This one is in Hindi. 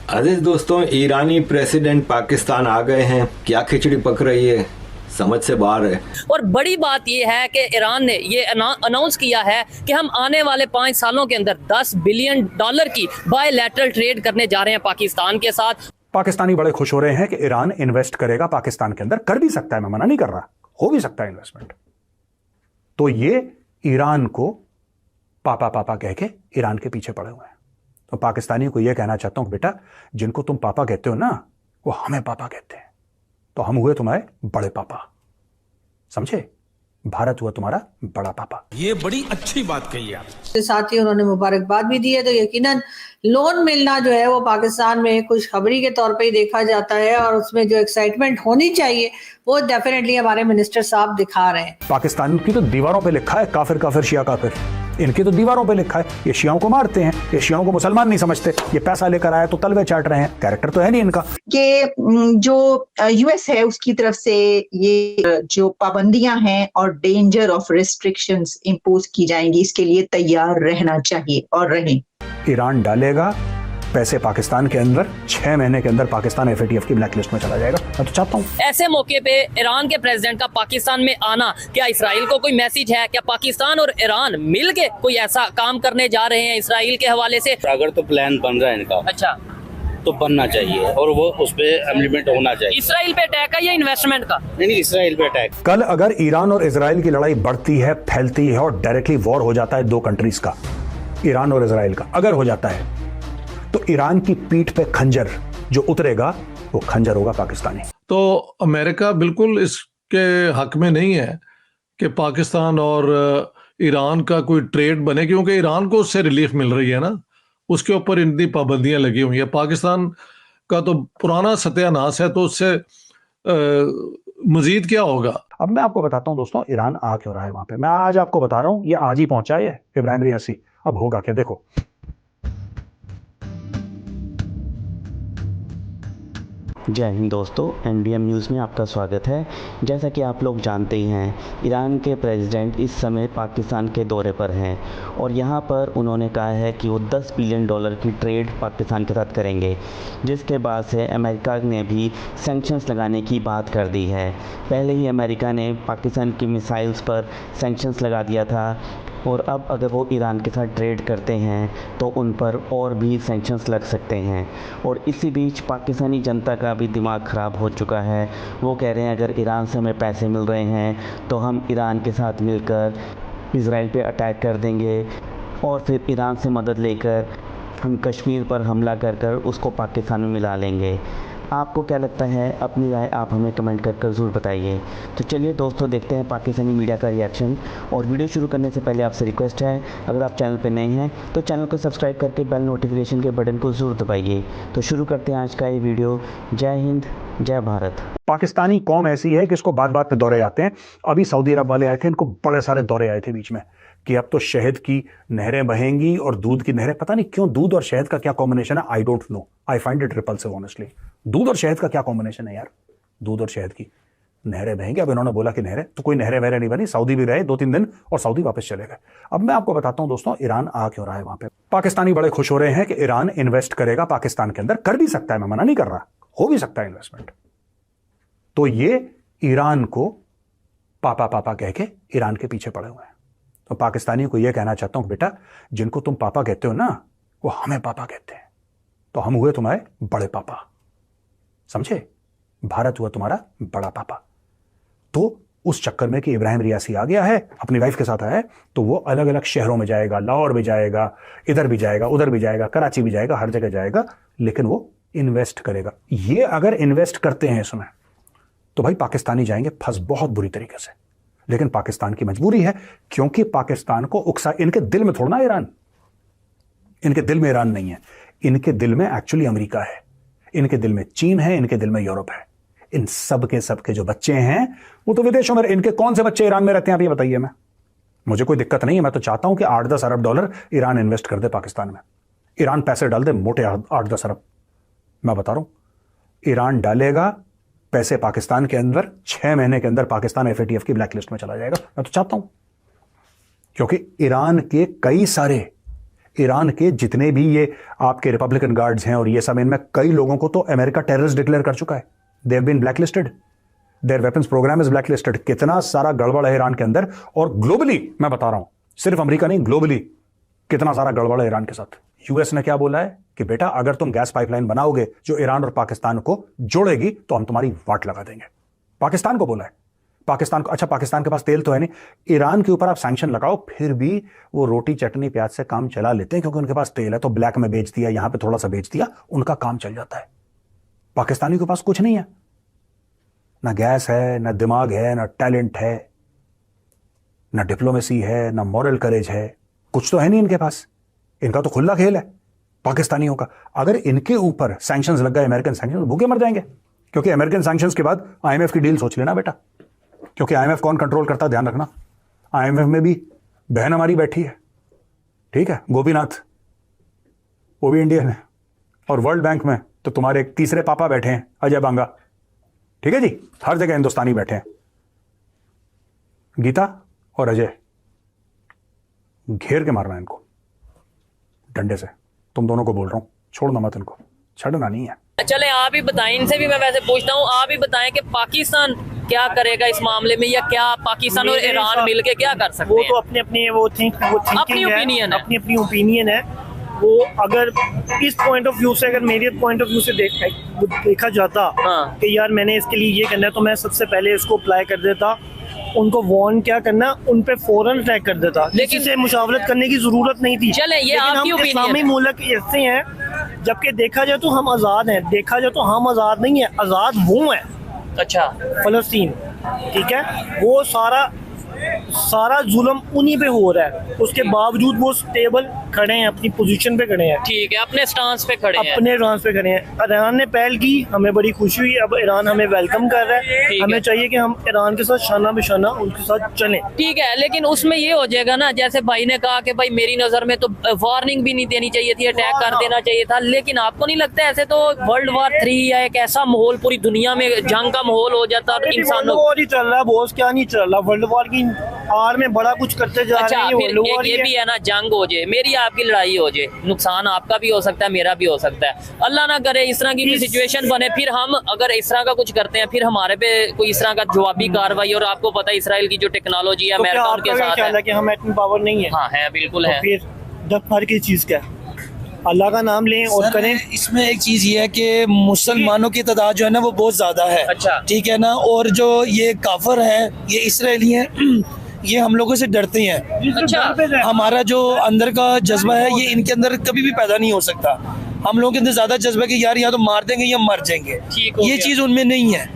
अजीज दोस्तों, ईरानी प्रेसिडेंट पाकिस्तान आ गए हैं। क्या खिचड़ी पक रही है, समझ से बाहर है। और बड़ी बात यह है कि ईरान ने ये अनाउंस किया है कि हम आने वाले 5 सालों के अंदर $10 बिलियन की बायलैटरल ट्रेड करने जा रहे हैं पाकिस्तान के साथ। पाकिस्तानी बड़े खुश हो रहे हैं कि ईरान इन्वेस्ट करेगा पाकिस्तान के अंदर। कर भी सकता है, मैं मना नहीं कर रहा, हो भी सकता है इन्वेस्टमेंट। तो ये ईरान को पापा पापा कह के ईरान के पीछे पड़े हुए हैं। तो पाकिस्तानी को यह कहना चाहता हूं, बेटा जिनको तुम पापा कहते हो ना, वो हमें पापा कहते हैं, तो हम हुए तुम्हारे बड़े पापा। समझे? भारत हुआ तुम्हारा बड़ा पापा। ये बड़ी अच्छी बात कही आप। साथ ही उन्होंने मुबारकबाद भी दी है। तो यकीनन लोन मिलना जो है वो पाकिस्तान में खुशखबरी के तौर पे ही देखा जाता है, और उसमें जो एक्साइटमेंट होनी चाहिए वो डेफिनेटली हमारे मिनिस्टर साहब दिखा रहे हैं। पाकिस्तान की तो दीवारों पे लिखा है काफिर काफिर शिया काफिर। इनकी तो दीवारों पे लिखा है ये शियाओं को मारते हैं, ये शियाओं को मुसलमान नहीं समझते, ये पैसा लेकर आया तो तलवे चाट रहे हैं। कैरेक्टर तो है नहीं इनका। कि जो यूएस है उसकी तरफ से ये जो पाबंदियां हैं और डेंजर ऑफ रिस्ट्रिक्शंस इंपोज की जाएंगी, इसके लिए तैयार रहना चाहिए और रहें। ईरान डालेगा पैसे पाकिस्तान के अंदर, 6 महीने के अंदर पाकिस्तान FATF की ब्लैक लिस्ट में चला जाएगा। मैं तो चाहता हूँ ऐसे मौके पे ईरान के प्रेसिडेंट का पाकिस्तान में आना, क्या इसराइल को कोई मैसेज है? क्या पाकिस्तान और ईरान मिलके कोई ऐसा काम करने जा रहे हैं इसराइल के हवाले से? अगर तो प्लान बन रहा है इनका, अच्छा, तो बनना चाहिए और वो उस पे इम्प्लीमेंट होना चाहिए। इसराइल पे अटैक है या इन्वेस्टमेंट का? नहीं, इसराइल पे अटैक। कल अगर ईरान और इजराइल की लड़ाई बढ़ती है, फैलती है और डायरेक्टली वॉर हो जाता है दो कंट्रीज का, ईरान और इजराइल का अगर हो जाता है, तो ईरान की पीठ पे खंजर जो उतरेगा वो खंजर होगा पाकिस्तानी। तो अमेरिका बिल्कुल इसके हक में नहीं है कि पाकिस्तान और ईरान का कोई ट्रेड बने, क्योंकि ईरान को उससे रिलीफ मिल रही है ना, उसके ऊपर इतनी पाबंदियां लगी हुई है। पाकिस्तान का तो पुराना सत्यानाश है, तो उससे मजीद क्या होगा। अब मैं आपको बताता हूं दोस्तों, ईरान आ क्यों रहा है वहां पे। मैं आज आपको बता रहा हूं, ये आज ही पहुंचा है इब्राहिम रियासी। अब होगा क्या देखो। जय हिंद दोस्तों, NDM न्यूज़ में आपका स्वागत है। जैसा कि आप लोग जानते ही हैं, ईरान के प्रेसिडेंट इस समय पाकिस्तान के दौरे पर हैं और यहाँ पर उन्होंने कहा है कि वो $10 बिलियन की ट्रेड पाकिस्तान के साथ करेंगे, जिसके बाद से अमेरिका ने भी सैंक्शंस लगाने की बात कर दी है। पहले ही अमेरिका ने पाकिस्तान की मिसाइल्स पर सैंक्शंस लगा दिया था, और अब अगर वो ईरान के साथ ट्रेड करते हैं तो उन पर और भी सैंक्शंस लग सकते हैं। और इसी बीच पाकिस्तानी जनता का भी दिमाग ख़राब हो चुका है। वो कह रहे हैं अगर ईरान से हमें पैसे मिल रहे हैं तो हम ईरान के साथ मिलकर इजराइल पे अटैक कर देंगे, और फिर ईरान से मदद लेकर हम कश्मीर पर हमला कर उसको पाकिस्तान में मिला लेंगे। आपको क्या लगता है? अपनी राय आप हमें कमेंट कर ज़रूर बताइए। तो चलिए दोस्तों, देखते हैं पाकिस्तानी मीडिया का रिएक्शन। और वीडियो शुरू करने से पहले आपसे रिक्वेस्ट है, अगर आप चैनल पर नए हैं तो चैनल को सब्सक्राइब करके बेल नोटिफिकेशन के बटन को ज़रूर दबाइए। तो शुरू करते हैं आज का ये वीडियो। जय हिंद, जय भारत। पाकिस्तानी कौम ऐसी है कि इसको बात बात पे दौरे आते हैं। अभी सऊदी अरब वाले आए थे, इनको बड़े सारे दौरे आए थे बीच में कि अब तो शहद की नहरें बहेंगी और दूध की नहरें। पता नहीं क्यों दूध और शहद का क्या कॉम्बिनेशन है, I don't know, I find it repulsive honestly. दूध और शहद का क्या कॉम्बिनेशन है यार? दूध और शहद की नहरें बहेंगी। अब इन्होंने बोला कि नहरें, तो कोई नहरें वहरें नहीं बनी। सऊदी भी रहे 2-3 दिन और सऊदी वापस चले गए। अब मैं आपको बताता हूं दोस्तों, ईरान आ क्यों रहा है वहां पे। पाकिस्तानी बड़े खुश हो रहे हैं कि ईरान इन्वेस्ट करेगा पाकिस्तान के अंदर। कर भी सकता है, मैं मना नहीं कर रहा, हो भी सकता है इन्वेस्टमेंट। तो ये ईरान को पापा पापा कह के ईरान के पीछे पड़े हुए हैं। तो पाकिस्तानी को यह कहना चाहता हूं, बेटा जिनको तुम पापा कहते हो ना, वो हमें पापा कहते हैं, तो हम हुए तुम्हारे बड़े पापा। समझे? भारत हुआ तुम्हारा बड़ा पापा। तो उस चक्कर में कि इब्राहिम रियासी आ गया है, अपनी वाइफ के साथ आया है, तो वो अलग अलग शहरों में जाएगा, लाहौर भी जाएगा, इधर भी जाएगा, उधर भी जाएगा, कराची भी जाएगा, हर जगह जाएगा, लेकिन वो इन्वेस्ट करेगा। ये अगर इन्वेस्ट करते हैं इसमें, तो भाई पाकिस्तानी जाएंगे फंस बहुत बुरी तरीके से। लेकिन पाकिस्तान की मजबूरी है, क्योंकि पाकिस्तान को उकसा, इनके दिल में थोड़ा ईरान, इनके दिल में ईरान नहीं है, इनके दिल में एक्चुअली अमेरिका है, इनके दिल में चीन है, इनके दिल में यूरोप है। इन सब के जो बच्चे हैं वो तो विदेशों में। इनके कौन से बच्चे ईरान में रहते हैं आप ये बताइए। मुझे कोई दिक्कत नहीं है, मैं तो चाहता हूं कि $8-10 अरब ईरान इन्वेस्ट कर दे पाकिस्तान में। ईरान पैसे डाल दे मोटे 8-10 अरब। मैं बता रहा हूं, ईरान डालेगा पैसे पाकिस्तान के अंदर, 6 महीने के अंदर पाकिस्तान FATF की ब्लैक लिस्ट में चला जाएगा। मैं तो चाहता हूं, क्योंकि ईरान के कई सारे ईरान के जितने भी ये आपके रिपब्लिकन गार्ड्स हैं और ये सब, इनमें कई लोगों को तो अमेरिका टेररिस्ट डिक्लेयर कर चुका है। They have been blacklisted, their weapons programme is blacklisted. कितना सारा गड़बड़ है ईरान के अंदर, और ग्लोबली मैं बता रहा हूं, सिर्फ अमेरिका नहीं, ग्लोबली कितना सारा गड़बड़ है ईरान के साथ। यूएस ने क्या बोला है कि बेटा अगर तुम गैस पाइपलाइन बनाओगे जो ईरान और पाकिस्तान को जोड़ेगी तो हम तुम्हारी वाट लगा देंगे। पाकिस्तान को बोला है, पाकिस्तान को। अच्छा, पाकिस्तान के पास तेल तो है नहीं, ईरान के ऊपर आप सैंक्शन लगाओ, फिर भी वो रोटी चटनी प्याज से काम चला लेते हैं, क्योंकि उनके पास तेल है। तो ब्लैक में बेच दिया, यहां पे थोड़ा सा बेच दिया, उनका काम चल जाता है। पाकिस्तानी के पास कुछ नहीं है, ना गैस है, ना दिमाग है, ना टैलेंट है, ना डिप्लोमेसी है, ना मॉरल करेज है, कुछ तो है नहीं इनके पास। इनका तो खुला खेल है पाकिस्तानियों का। अगर इनके ऊपर सैंक्शंस लग गए, अमेरिकन सैंक्शंस, भूखे मर जाएंगे। क्योंकि अमेरिकन सैंक्शंस के बाद आईएमएफ की डील सोच लेना बेटा, क्योंकि आईएमएफ कौन कंट्रोल करता है, ध्यान रखना। आईएमएफ में भी बहन हमारी बैठी है, ठीक है, गोपीनाथ, वो भी इंडियन है। और वर्ल्ड बैंक में तो तुम्हारे एक तीसरे पापा बैठे हैं, अजय बांगा, ठीक है जी। हर जगह हिंदुस्तानी बैठे हैं। गीता और अजय, घेर के मारना है इनको डंडे से। तुम दोनों को बोल रहा हूं, छोड़ना मत इनको, छड़ना नहीं है। चले आप ही बताएं, इनसे भी मैं वैसे पूछता हूँ, आप ही बताएं कि पाकिस्तान क्या करेगा इस मामले में, या क्या पाकिस्तान और ईरान मिलके क्या कर सकते वो हैं? तो अपने अपने वो अपनी ओपिनियन है, अपनी अपनी ओपिनियन है। वो अगर इस पॉइंट ऑफ व्यू से, अगर मेरे पॉइंट ऑफ व्यू से देखा जाता कि यार मैंने इसके लिए ये करना है, तो मैं सबसे पहले इसको अप्लाई कर देता, उनको वार्न क्या करना, उन पे फौरन अटैक कर देता, लेकिन से मुशावरत करने की जरूरत नहीं थी। चले ये आपकी ओपिनियन इस्लामी मुल्क ऐसे हैं, जबकि देखा जाए तो हम आज़ाद हैं, देखा जाए तो हम आज़ाद नहीं है, आज़ाद वो हैं। अच्छा, फलस्तीन, ठीक है, वो सारा जुल्म उन्हीं पे हो रहा है, उसके बावजूद वो स्टेबल खड़े हैं, अपनी पोजीशन पे खड़े हैं, ठीक है, अपने स्टांस पे खड़े हैं, अपने स्टांस पे खड़े हैं। ईरान ने पहल की, हमें बड़ी खुशी हुई, अब ईरान हमें वेलकम कर रहा है। हमें चाहिए कि हम ईरान के साथ शाना बिशाना उनके साथ चलें। ठीक है, लेकिन उसमें ये हो जाएगा ना, जैसे भाई ने कहा कि भाई मेरी नजर में तो वार्निंग भी नहीं देनी चाहिए थी, अटैक कर देना चाहिए था, लेकिन आपको नहीं लगता ऐसे तो वर्ल्ड वॉर 3 या एक ऐसा माहौल पूरी दुनिया में जंग का माहौल हो जाता और इंसानों वॉर ही चल रहा है, बॉस, क्या नहीं चल रहा, वर्ल्ड वॉर की आड़ में बड़ा कुछ करते जा रहे हैं। फिर ये भी है ना, जंग हो जाए, मेरी आपकी लड़ाई हो जाए, नुकसान आपका भी हो सकता है, मेरा भी हो सकता है। अल्लाह ना करे इस तरह की भी सिचुएशन बने, फिर हम अगर इस तरह का कुछ करते हैं, फिर हमारे पे कोई इस तरह का जवाबी कार्रवाई। और आपको पता है इसराइल की जो टेक्नोलॉजी है अमेरिका उनके साथ है कि हम एटम पावर नहीं है। हाँ है, बिल्कुल है। फिर डर हर किसी चीज का, अल्लाह का नाम लें और करें। इसमें एक चीज ये है कि मुसलमानों की तादाद जो है ना वो बहुत ज्यादा है। अच्छा, ठीक है ना, और जो ये काफर है, ये इसराइली हैं, ये हम लोगों से डरते हैं। अच्छा, हमारा जो अंदर का जज्बा है ये इनके अंदर कभी भी पैदा नहीं हो सकता। हम लोगों के अंदर ज्यादा जज्बा है कि यार या तो मार देंगे या मर जाएंगे, ये चीज उनमें नहीं है।